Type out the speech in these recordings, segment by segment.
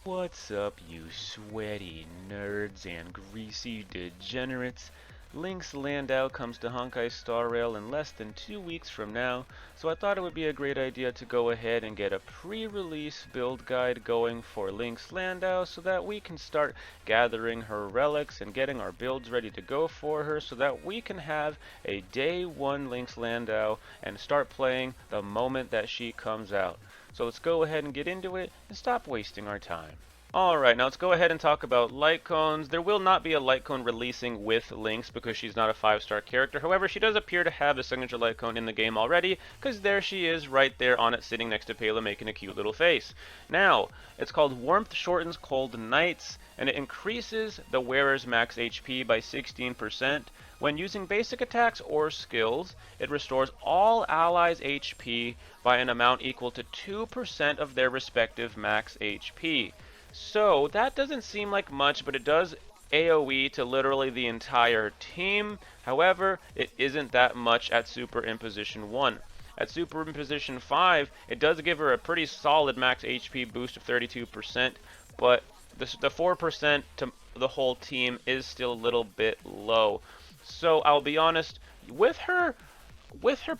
What's up, you sweaty nerds and greasy degenerates? Lynx Landau comes to Honkai Star Rail in less than 2 weeks from now, so I thought it would be a great idea to go ahead and get a pre-release build guide going for Lynx Landau so that we can start gathering her relics and getting our builds ready to go for her so that we can have a day 1 Lynx Landau and start playing the moment that she comes out. So let's go ahead and get into it and stop wasting our time. Alright, now let's go ahead and talk about light cones. There will not be a light cone releasing with Lynx because she's not a 5-star character. However, she does appear to have a signature light cone in the game already, because there she is right there on it sitting next to Pela making a cute little face. Now, it's called Warmth Shortens Cold Nights, and it increases the wearer's max HP by 16%. When using basic attacks or skills, it restores all allies' HP by an amount equal to 2% of their respective max HP. So that doesn't seem like much, but it does AoE to literally the entire team. However, it isn't that much at Superimposition 1. At Superimposition 5, it does give her a pretty solid max HP boost of 32%, but the 4% to the whole team is still a little bit low. So I'll be honest, with her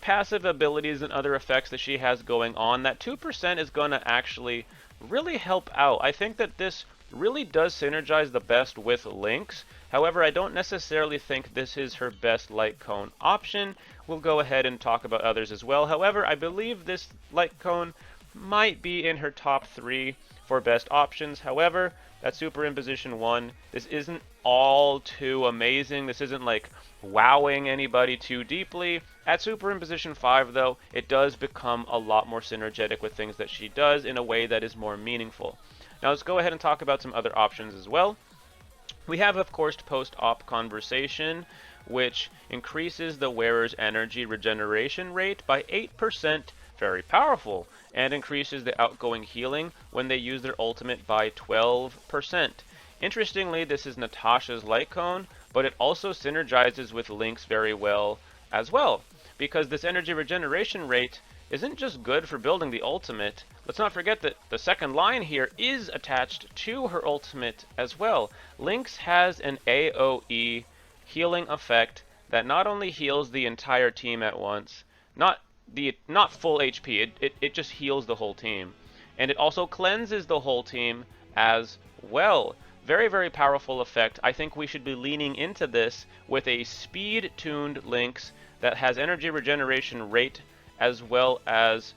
passive abilities and other effects that she has going on, that 2% is going to actually really help out. I think that this really does synergize the best with Lynx. However, I don't necessarily think this is her best light cone option. We'll go ahead and talk about others as well. However, I believe this light cone might be in her top 3 for best options. However, that's Superimposition 1. This isn't all too amazing. This isn't like wowing anybody too deeply. At Superimposition 5, though, it does become a lot more synergetic with things that she does in a way that is more meaningful. Now let's go ahead and talk about some other options as well. We have, of course, Post-Op Conversation, which increases the wearer's energy regeneration rate by 8%, very powerful, and increases the outgoing healing when they use their ultimate by 12%. Interestingly, this is Natasha's light cone, but it also synergizes with Lynx very well as well, because this energy regeneration rate isn't just good for building the ultimate. Let's not forget that the second line here is attached to her ultimate as well. Lynx has an AoE healing effect that not only heals the entire team at once, not full HP, it just heals the whole team. And it also cleanses the whole team as well. Very, very powerful effect. I think we should be leaning into this with a speed-tuned Lynx that has energy regeneration rate as well as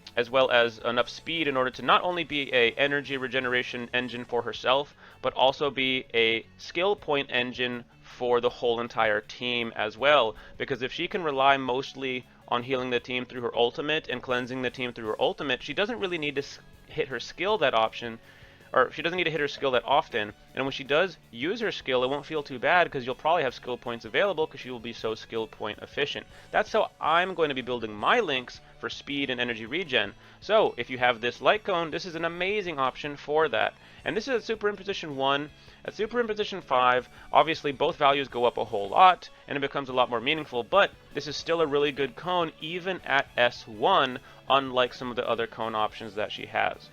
enough speed in order to not only be a energy regeneration engine for herself, but also be a skill point engine for the whole entire team as well. Because if she can rely mostly on healing the team through her ultimate and cleansing the team through her ultimate, she doesn't really need to hit her skill that option, or she doesn't need to hit her skill that often, and when she does use her skill, it won't feel too bad because you'll probably have skill points available because she will be so skill point efficient. That's how I'm going to be building my Lynx for speed and energy regen. So if you have this light cone, this is an amazing option for that. And this is at Superimposition 1. At Superimposition 5, obviously both values go up a whole lot, and it becomes a lot more meaningful, but this is still a really good cone even at S1, unlike some of the other cone options that she has.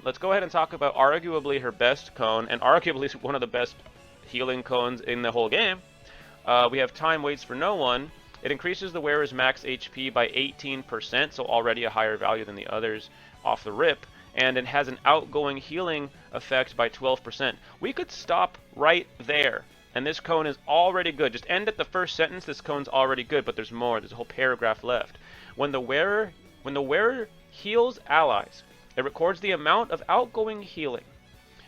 Let's go ahead and talk about arguably her best cone, and arguably one of the best healing cones in the whole game. We have Time Waits for No One. It increases the wearer's max HP by 18%, so already a higher value than the others off the rip, and it has an outgoing healing effect by 12%. We could stop right there, and this cone is already good. Just end at the first sentence, this cone's already good, but there's more. There's a whole paragraph left. When the wearer heals allies, it records the amount of outgoing healing.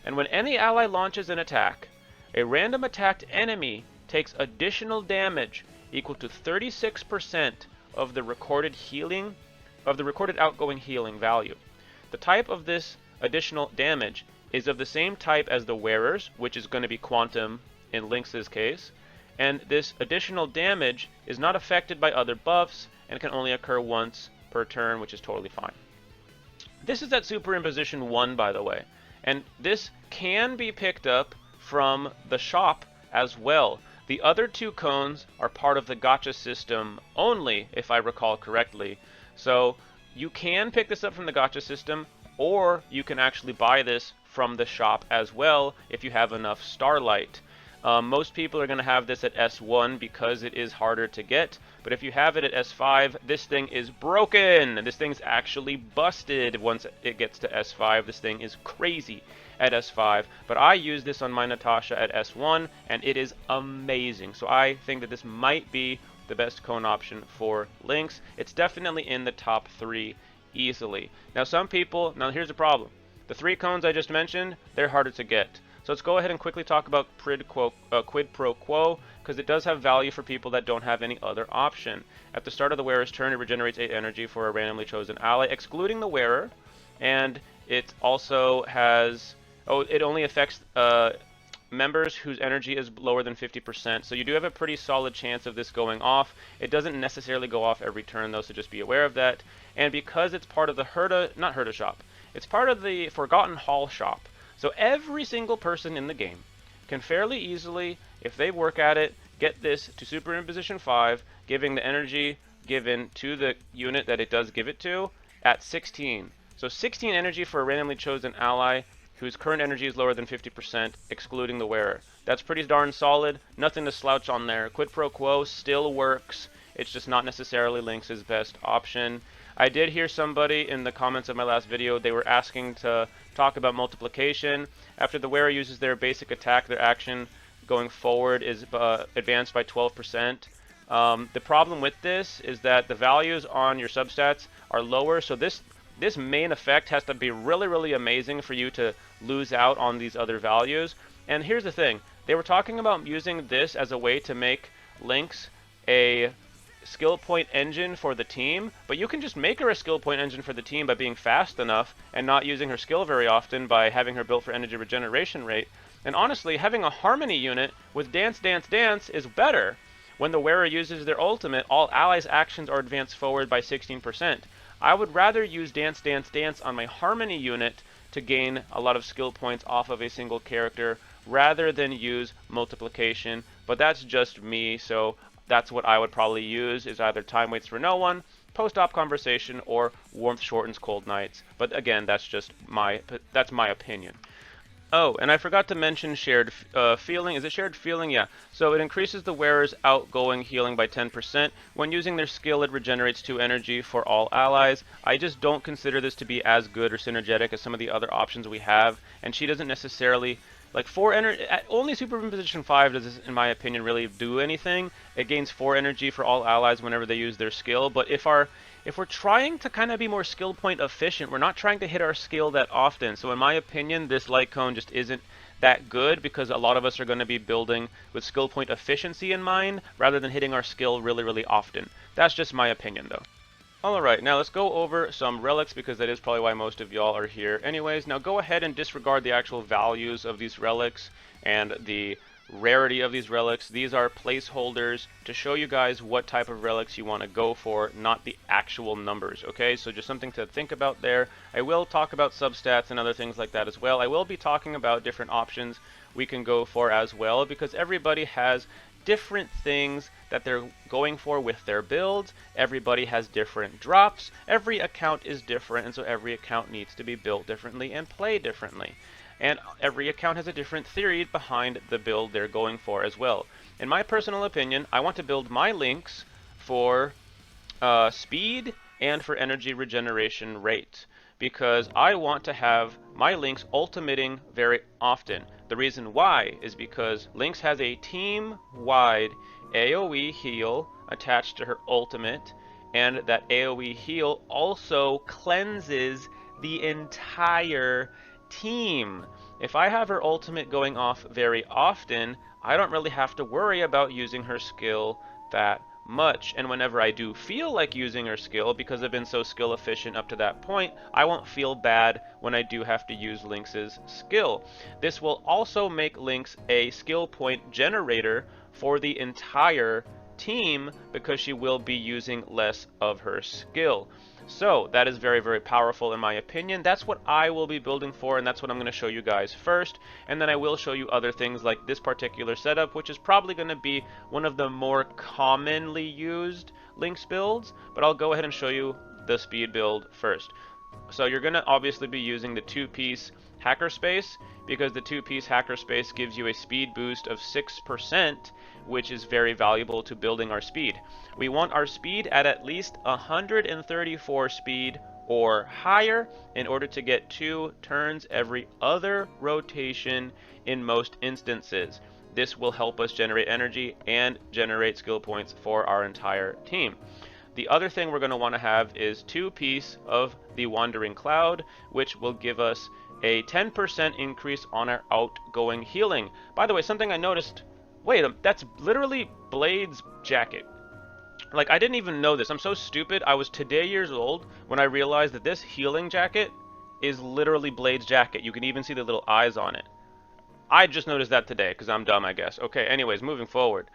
And when any ally launches an attack, a random attacked enemy takes additional damage equal to 36% of the recorded outgoing healing value. The type of this additional damage is of the same type as the wearer's, which is going to be quantum in Lynx's case, and this additional damage is not affected by other buffs and can only occur once per turn, which is totally fine. This is at Superimposition 1, by the way, and this can be picked up from the shop as well. The other two cones are part of the gacha system only, if I recall correctly. So you can pick this up from the gacha system. or you can actually buy this from the shop as well if you have enough Starlight. Most people are going to have this at S1 because it is harder to get, but if you have it at S5, this thing is broken. This thing's actually busted once it gets to S5. This thing is crazy at S5, but I use this on my Natasha at S1, and it is amazing. So I think that this might be the best cone option for Lynx. It's definitely in the top 3 easily. Now now here's the problem. The 3 cones I just mentioned, they're harder to get. So let's go ahead and quickly talk about quid pro quo, because it does have value for people that don't have any other option. At the start of the wearer's turn, it regenerates 8 energy for a randomly chosen ally, excluding the wearer, and it also has... Oh, it only affects members whose energy is lower than 50%, so you do have a pretty solid chance of this going off. It doesn't necessarily go off every turn, though, so just be aware of that. And because it's part of the not Herta shop, it's part of the Forgotten Hall shop, so every single person in the game can fairly easily, if they work at it, get this to Super Imposition 5, giving the energy given to the unit that it does give it to at 16. So 16 energy for a randomly chosen ally whose current energy is lower than 50%, excluding the wearer. That's pretty darn solid. Nothing to slouch on there. Quid pro quo still works. It's just not necessarily Lynx's best option. I did hear somebody in the comments of my last video, they were asking to talk about multiplication. After the wearer uses their basic attack, their action going forward is advanced by 12%. The problem with this is that the values on your substats are lower, so this main effect has to be really, really amazing for you to lose out on these other values. And here's the thing. They were talking about using this as a way to make Lynx a skill point engine for the team, but you can just make her a skill point engine for the team by being fast enough and not using her skill very often by having her built for energy regeneration rate. And honestly, having a harmony unit with Dance, Dance, Dance is better. When the wearer uses their ultimate, all allies' actions are advanced forward by 16%. I would rather use Dance, Dance, Dance on my Harmony unit to gain a lot of skill points off of a single character rather than use multiplication, but that's just me, so that's what I would probably use, is either Time Waits for No One, Post-Op Conversation, or Warmth Shortens Cold Nights. But again, that's my opinion. Oh, and I forgot to mention shared feeling. Is it shared feeling? Yeah. So it increases the wearer's outgoing healing by 10%. When using their skill, it regenerates 2 energy for all allies. I just don't consider this to be as good or synergetic as some of the other options we have, and she doesn't necessarily... Like, 4 energy... Only Super Imposition 5 does this, in my opinion, really do anything. It gains 4 energy for all allies whenever they use their skill, but if we're trying to kind of be more skill point efficient, we're not trying to hit our skill that often. So in my opinion, this light cone just isn't that good because a lot of us are going to be building with skill point efficiency in mind rather than hitting our skill really, really often. That's just my opinion, though. Alright, now let's go over some relics because that is probably why most of y'all are here. Anyways, now go ahead and disregard the actual values of these relics and the rarity of these relics. These are placeholders to show you guys what type of relics you want to go for, not the actual numbers, okay? So just something to think about there. I will talk about substats and other things like that as well. I will be talking about different options we can go for as well because everybody has different things that they're going for with their builds. Everybody has different drops. Every account is different, and so every account needs to be built differently and play differently. And every account has a different theory behind the build they're going for as well. In my personal opinion, I want to build my Lynx for speed and for energy regeneration rate, because I want to have my Lynx ultimating very often. The reason why is because Lynx has a team-wide AoE heal attached to her ultimate, and that AoE heal also cleanses the entire team. If I have her ultimate going off very often, I don't really have to worry about using her skill that much, and whenever I do feel like using her skill, because I've been so skill efficient up to that point, I won't feel bad when I do have to use Lynx's skill. This will also make Lynx a skill point generator for the entire team because she will be using less of her skill. So that is very, very powerful in my opinion. That's what I will be building for, and that's what I'm going to show you guys first. And then I will show you other things like this particular setup, which is probably going to be one of the more commonly used Lynx builds. But I'll go ahead and show you the speed build first. So you're going to obviously be using the 2-piece hacker space, because the 2-piece hacker space gives you a speed boost of 6%, which is very valuable to building our speed. We want our speed at least 134 speed or higher in order to get 2 turns every other rotation in most instances. This will help us generate energy and generate skill points for our entire team. The other thing we're going to want to have is 2-piece of the Wandering Cloud, which will give us a 10% increase on our outgoing healing. By the way, something I noticed, wait, that's literally Blade's jacket. Like, I didn't even know this. I'm so stupid. I was today years old when I realized that this healing jacket is literally Blade's jacket. You can even see the little eyes on it. I just noticed that today because I'm dumb, I guess. Okay, anyways, moving forward.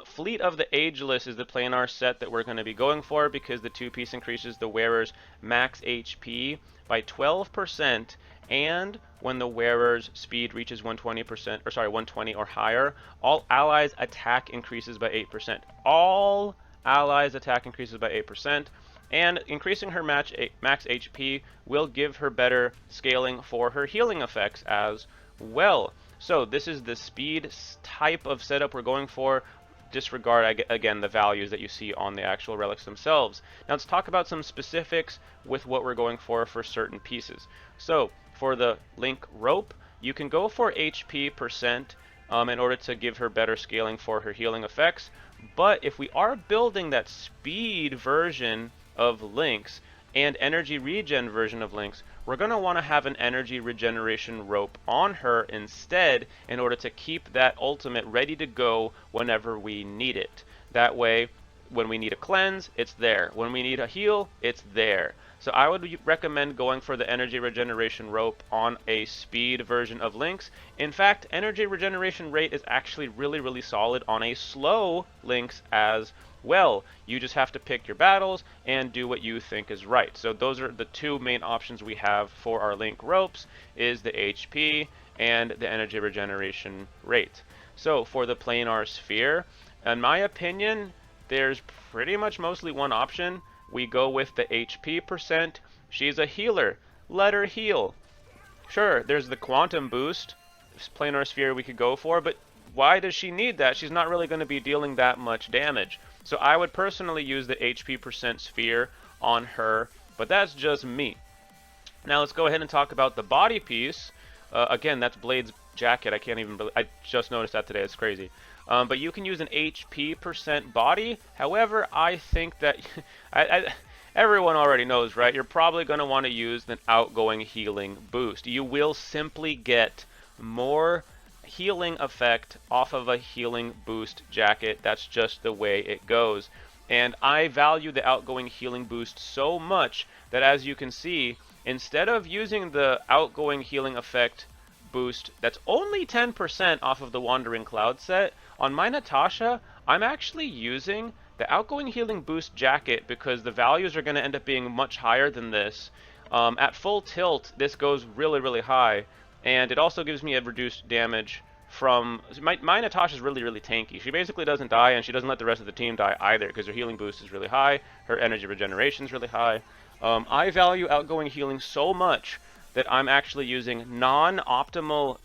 Fleet of the Ageless is the planar set that we're going to be going for, because the 2-piece increases the wearer's max HP by 12%, and when the wearer's speed reaches 120 or higher, all allies' attack increases by 8%. All allies' attack increases by 8%. And increasing her max HP will give her better scaling for her healing effects as well. So this is the speed type of setup we're going for. Disregard, again, the values that you see on the actual relics themselves. Now let's talk about some specifics with what we're going for certain pieces. So for the Link rope, you can go for HP percent in order to give her better scaling for her healing effects. But if we are building that speed version of Lynx and energy regen version of Lynx, we're going to want to have an energy regeneration rope on her instead in order to keep that ultimate ready to go whenever we need it. That way, when we need a cleanse, it's there. When we need a heal, it's there. So I would recommend going for the energy regeneration rope on a speed version of Lynx. In fact, energy regeneration rate is actually really solid on a slow Lynx as well. You just have to pick your battles and do what you think is right. So those are the 2 main options we have for our Link ropes, is the HP and the energy regeneration rate. So for the planar sphere, in my opinion, there's pretty much mostly one option. We go with the HP percent. She's a healer. Let her heal. Sure, there's the quantum boost planar sphere we could go for, but why does she need that? She's not really going to be dealing that much damage. So I would personally use the HP percent sphere on her, but that's just me. Now let's go ahead and talk about the body piece. Again, that's Blade's jacket. I can't even believe, I just noticed that today. It's crazy. But you can use an HP percent body. However, I think that everyone already knows, right? You're probably going to want to use an outgoing healing boost. You will simply get more healing effect off of a healing boost jacket. That's just the way it goes. And I value the outgoing healing boost so much that, as you can see, instead of using the outgoing healing effect boost that's only 10% off of the Wandering Cloud set, on my Natasha, I'm actually using the outgoing healing boost jacket because the values are going to end up being much higher than this. At full tilt, this goes really high, and it also gives me a reduced damage from... My Natasha's really tanky. She basically doesn't die, and she doesn't let the rest of the team die either, because her healing boost is really high, her energy regeneration is really high. I value outgoing healing so much that I'm actually using non-optimal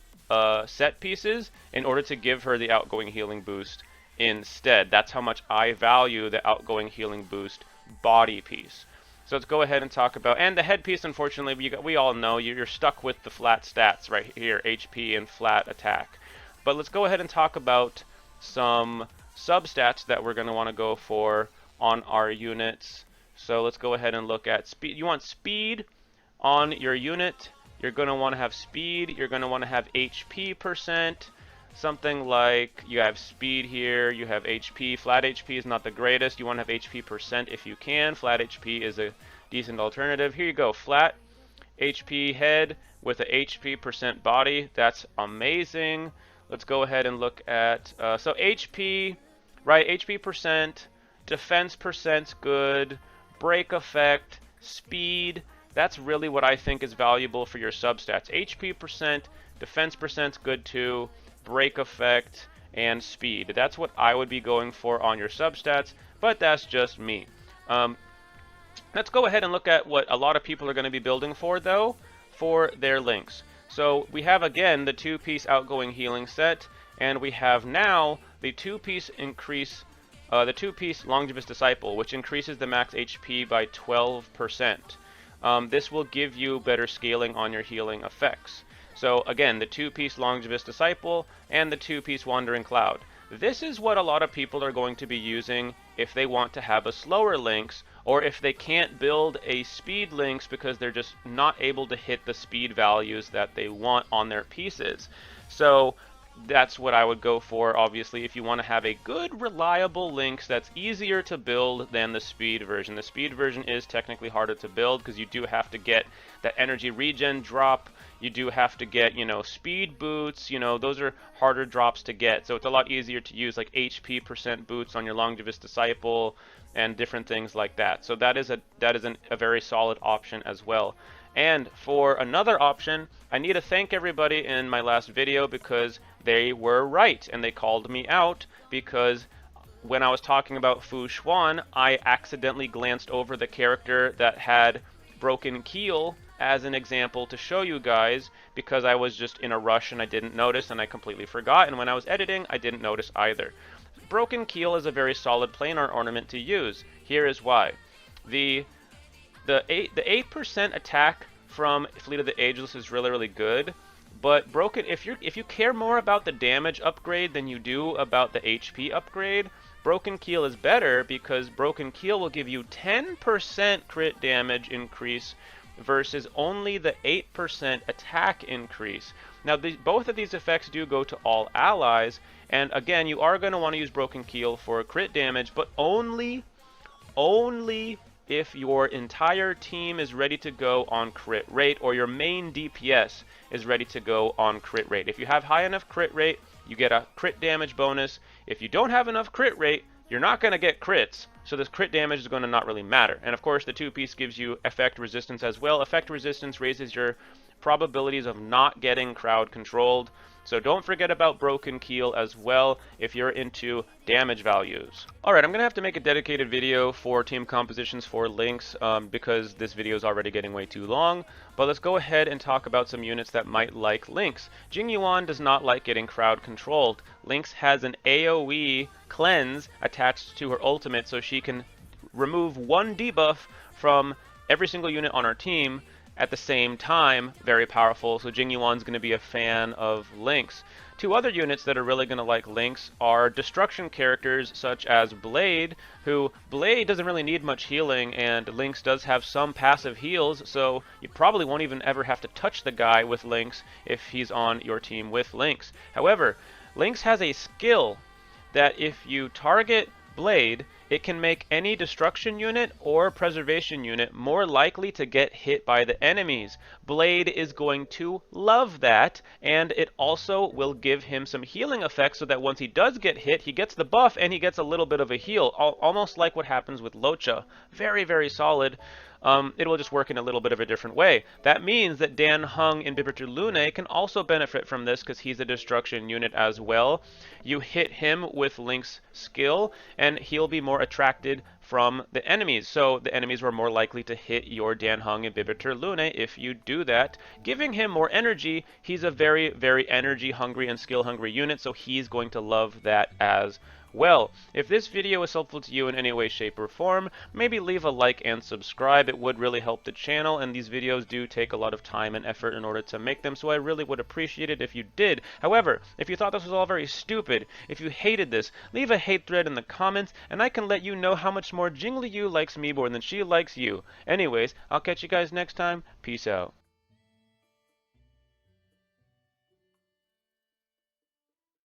set pieces in order to give her the outgoing healing boost instead. That's how much I value the outgoing healing boost body piece. So let's go ahead and talk about, and the headpiece, unfortunately, we all know you're stuck with the flat stats right here, HP and flat attack. But let's go ahead and talk about some substats that we're going to want to go for on our units. So let's go ahead and look at speed. You want speed on your unit. You're going to want to have speed. You're going to want to have HP percent. Something like you have speed here, you have HP. Flat HP is not the greatest. You want to have HP percent if you can. Flat HP is a decent alternative. Here you go. Flat HP head with a HP percent body. That's amazing. Let's go ahead and look at, so HP, right, HP percent, defense percent's good, break effect, speed, that's really what I think is valuable for your substats. HP percent, defense percent's good too, break effect, and speed. That's what I would be going for on your substats, but that's just me. Let's go ahead and look at what a lot of people are going to be building for, though, for their Lynx. So we have, again, the 2-piece outgoing healing set, and we have now the 2-piece the 2-piece Longevous Disciple, which increases the max HP by 12%. This will give you better scaling on your healing effects. So again, the 2-piece Longevous Disciple and the 2-piece Wandering Cloud. This is what a lot of people are going to be using if they want to have a slower Lynx, or if they can't build a speed Lynx because they're just not able to hit the speed values that they want on their pieces. So that's what I would go for, obviously, if you want to have a good, reliable Lynx that's easier to build than the speed version. The speed version is technically harder to build because you do have to get that energy regen drop. You do have to get, speed boots. Those are harder drops to get. So it's a lot easier to use like HP % boots on your Longevous Disciple and different things like that. So that is a very solid option as well. And for another option, I need to thank everybody in my last video because they were right and they called me out, because when I was talking about Fu Xuan, I accidentally glanced over the character that had broken keel as an example to show you guys, because I was just in a rush and I didn't notice and I completely forgot, and when I was editing I didn't notice either. Broken keel is a very solid planar ornament to use. Here is why. The 8% attack from Fleet of the Ageless is really good, but if you care more about the damage upgrade than you do about the HP upgrade, Broken Keel is better, because Broken Keel will give you 10% crit damage increase versus only the 8% attack increase. Now both of these effects do go to all allies, and again, you are going to want to use Broken Keel for crit damage, but only if your entire team is ready to go on crit rate, or your main DPS is ready to go on crit rate. If you have high enough crit rate, you get a crit damage bonus. If you don't have enough crit rate, you're not going to get crits, so this crit damage is going to not really matter. And of course, the 2-piece gives you effect resistance as well. Effect resistance raises your probabilities of not getting crowd controlled. So don't forget about Broken Keel as well if you're into damage values. Alright, I'm going to have to make a dedicated video for team compositions for Lynx because this video is already getting way too long. But let's go ahead and talk about some units that might like Lynx. Jingyuan does not like getting crowd controlled. Lynx has an AoE cleanse attached to her ultimate, so she can remove one debuff from every single unit on our team at the same time. Very powerful, so Jingyuan's going to be a fan of Lynx. Two other units that are really going to like Lynx are destruction characters such as Blade, who Blade doesn't really need much healing, and Lynx does have some passive heals, so you probably won't even ever have to touch the guy with Lynx if he's on your team with Lynx. However, Lynx has a skill that if you target Blade, it can make any destruction unit or preservation unit more likely to get hit by the enemies. Blade is going to love that, and it also will give him some healing effects so that once he does get hit, he gets the buff and he gets a little bit of a heal, almost like what happens with Locha. Very, very solid. It will just work in a little bit of a different way. That means that Dan Heng in Bibitur Lune can also benefit from this because he's a destruction unit as well. You hit him with Lynx skill and he'll be more attracted from the enemies. So the enemies were more likely to hit your Dan Heng in Bibitur Lune if you do that. Giving him more energy, he's a very, very energy hungry and skill hungry unit, so he's going to love that as well. If this video was helpful to you in any way, shape, or form, maybe leave a like and subscribe. It would really help the channel, and these videos do take a lot of time and effort in order to make them, so I really would appreciate it if you did. However, if you thought this was all very stupid, if you hated this, leave a hate thread in the comments, and I can let you know how much more Jingli Yu likes me more than she likes you. Anyways, I'll catch you guys next time. Peace out.